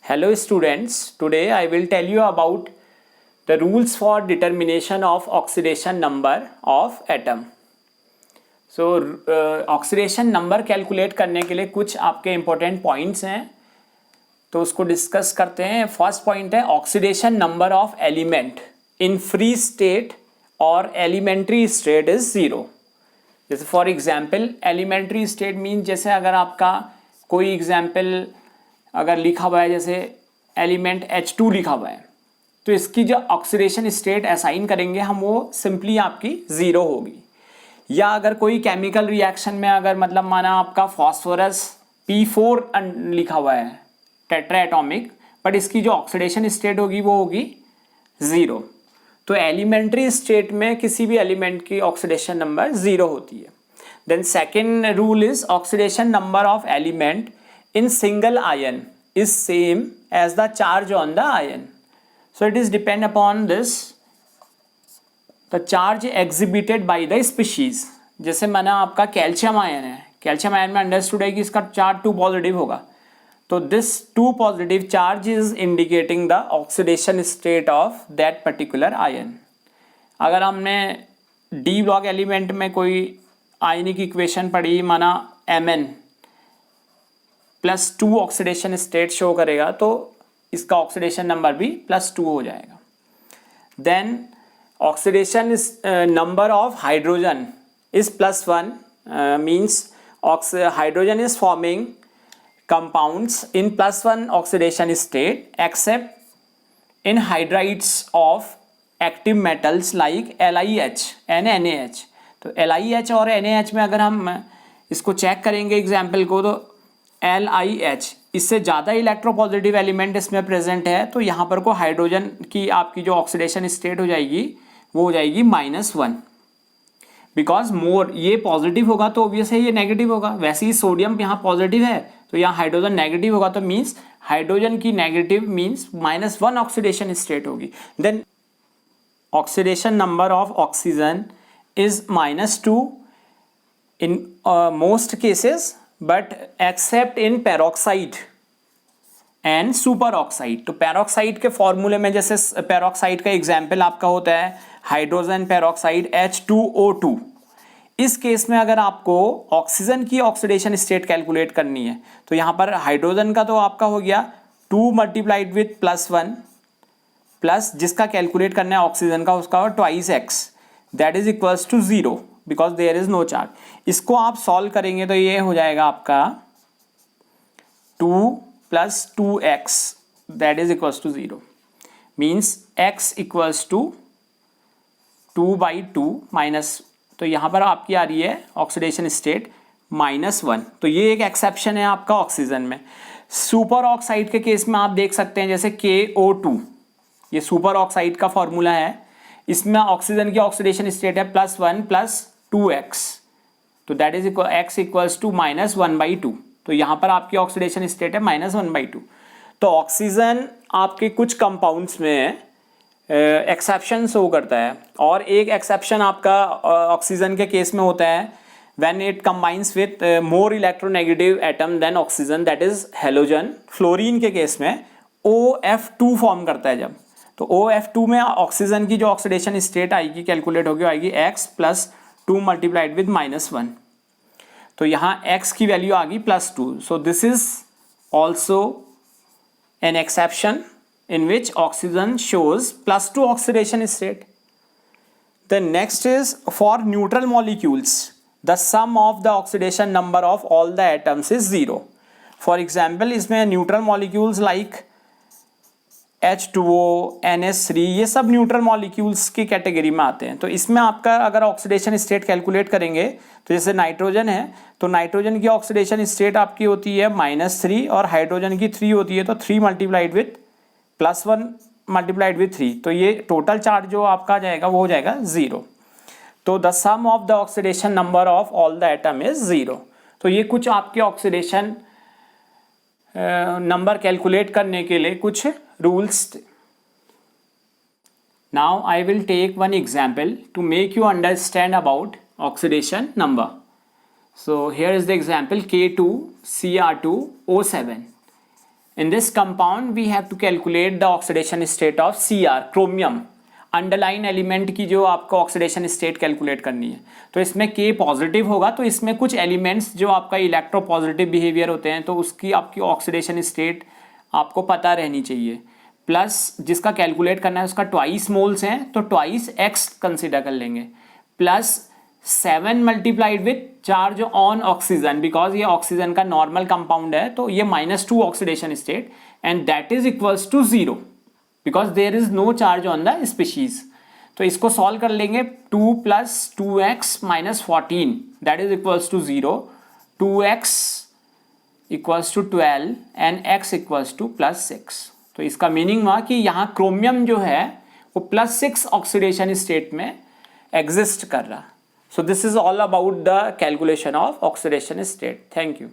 Hello students, today I will tell you about the rules for determination of oxidation number of atom. So oxidation number calculate करने के लिए कुछ आपके important points हैं, तो उसको डिस्कस करते हैं. फर्स्ट पॉइंट है oxidation number of element in free state और एलिमेंट्री स्टेट इज ज़ीरो. जैसे for example elementary state mean जैसे अगर आपका कोई एग्जांपल अगर लिखा हुआ है जैसे एलिमेंट H2 लिखा हुआ है, तो इसकी जो ऑक्सीडेशन स्टेट असाइन करेंगे हम वो सिंपली आपकी ज़ीरो होगी. या अगर कोई केमिकल रिएक्शन में अगर मतलब माना आपका फॉस्फोरस P4 लिखा हुआ है टेट्रा एटॉमिक, बट इसकी जो ऑक्सीडेशन स्टेट होगी वो होगी ज़ीरो. तो एलिमेंट्री स्टेट में किसी भी एलिमेंट की ऑक्सीडेशन नंबर ज़ीरो होती है. Then second rule is oxidation number of element in single ion is same as the charge on the ion. So it is depend upon this the charge exhibited by the species. जैसे माना आपका calcium ion है, calcium ion में understood है कि इसका charge 2 positive होगा, तो this 2 positive charge is indicating the oxidation state of that particular ion. अगर हमने डी ब्लॉक एलिमेंट में कोई आयनिक इक्वेशन पढ़ी, माना Mn +2 ऑक्सीडेशन स्टेट शो करेगा, तो इसका ऑक्सीडेशन नंबर भी +2 हो जाएगा. Then oxidation number of hydrogen is +1 means hydrogen is forming compounds in +1 oxidation state except in hydrides of active metals like LiH and NaH. तो LiH और NaH में अगर हम इसको चेक करेंगे एग्जाम्पल को, तो LiH इससे ज़्यादा इलेक्ट्रोपॉजिटिव एलिमेंट इसमें प्रेजेंट है, तो यहाँ पर को हाइड्रोजन की आपकी जो ऑक्सीडेशन स्टेट हो जाएगी वो हो जाएगी -1. बिकॉज मोर ये पॉजिटिव होगा तो ऑब्वियस है ये नेगेटिव होगा. वैसे ही सोडियम यहाँ पॉजिटिव है तो यहाँ हाइड्रोजन नेगेटिव होगा, तो मीन्स हाइड्रोजन की नेगेटिव मीन्स -1 ऑक्सीडेशन स्टेट होगी. Then oxidation number of oxygen is -2 in most cases but except in peroxide and super oxide. तो पेरोक्साइड के फॉर्मूले में जैसे पेरोक्साइड का एग्जाम्पल आपका होता है हाइड्रोजन पेरोक्साइड H2O2. इस केस में अगर आपको ऑक्सीजन की ऑक्सीडेशन स्टेट कैलकुलेट करनी है, तो यहाँ पर हाइड्रोजन का तो आपका हो गया 2 मल्टीप्लाइड विथ +1 प्लस जिसका कैलकुलेट करना है ऑक्सीजन का उसका हो 2x, that is equals to 0 because there is no charge. इसको आप सॉल्व करेंगे तो ये हो जाएगा आपका 2 + 2x that is equals to 0 means x equals to 2/2 minus, तो यहाँ पर आपकी आ रही है ऑक्सीडेशन स्टेट -1. तो ये एक एक्सेप्शन है आपका ऑक्सीजन में. सुपर ऑक्साइड के केस में आप देख सकते हैं जैसे KO2, ये सुपर ऑक्साइड का फॉर्मूला है. इसमें ऑक्सीजन की ऑक्सीडेशन स्टेट है +1 + 2x, तो that is equal x equals to -1/2. तो यहाँ पर आपकी ऑक्सीडेशन स्टेट है -1/2. तो ऑक्सीजन आपके कुछ कंपाउंड्स में एक्सेप्शन शो करता है, और एक एक्सेप्शन आपका ऑक्सीजन के केस में होता है when it combines with more electronegative atom then oxygen, that is halogen. Fluorine के केस में OF2 फॉर्म करता है जब, तो OF2 में ऑक्सीजन की जो ऑक्सीडेशन स्टेट आएगी कैलकुलेट होगी आएगी x + 2 मल्टीप्लाइड विद -1. तो यहाँ x की वैल्यू आ गई +2. So this is also an exception in which oxygen shows +2 oxidation state. The next is for neutral molecules the sum of the oxidation number of all the atoms is 0. For example इसमें neutral molecules like H2O, NH3 ये सब neutral molecules की category में आते हैं. तो इसमें आपका अगर ऑक्सीडेशन स्टेट कैलकुलेट करेंगे तो जैसे नाइट्रोजन है, तो नाइट्रोजन की ऑक्सीडेशन स्टेट आपकी होती है -3 और हाइड्रोजन की 3 होती है, तो 3 मल्टीप्लाइड विथ +1 मल्टीप्लाइड विथ 3, तो ये टोटल चार्ज जो आपका जाएगा वो हो जाएगा 0. तो the sum of the oxidation number of all the atom is 0. तो ये कुछ आपके ऑक्सीडेशन नंबर कैलकुलेट करने के लिए कुछ rules. Now I will take one example to make you understand about oxidation number. So here is the example K2Cr2O7. In this compound we have to calculate the oxidation state of Cr, chromium, underline element की जो आपको oxidation state calculate करनी है। तो इसमें K positive होगा, तो इसमें कुछ एलिमेंट्स जो आपका इलेक्ट्रो पॉजिटिव बिहेवियर होते हैं तो उसकी आपकी ऑक्सीडेशन स्टेट आपको पता रहनी चाहिए। प्लस जिसका कैलकुलेट करना है उसका ट्वाइस मोल्स हैं तो ट्वाइस x कंसिडर कर लेंगे, plus 7 multiplied with charge on oxygen, because ये ऑक्सीजन का नॉर्मल कंपाउंड है तो ये -2 oxidation state and that is equals to 0 because there is no charge on the species. तो इसको सॉल्व कर लेंगे, 2 + 2x - 14 that is equals to 0, 2x equals to 12 and x equals to +6। तो इसका मीनिंग हुआ कि यहाँ क्रोमियम जो है वो +6 ऑक्सीडेशन स्टेट में एग्जिस्ट कर रहा। So this is all about the calculation of oxidation state. Thank you.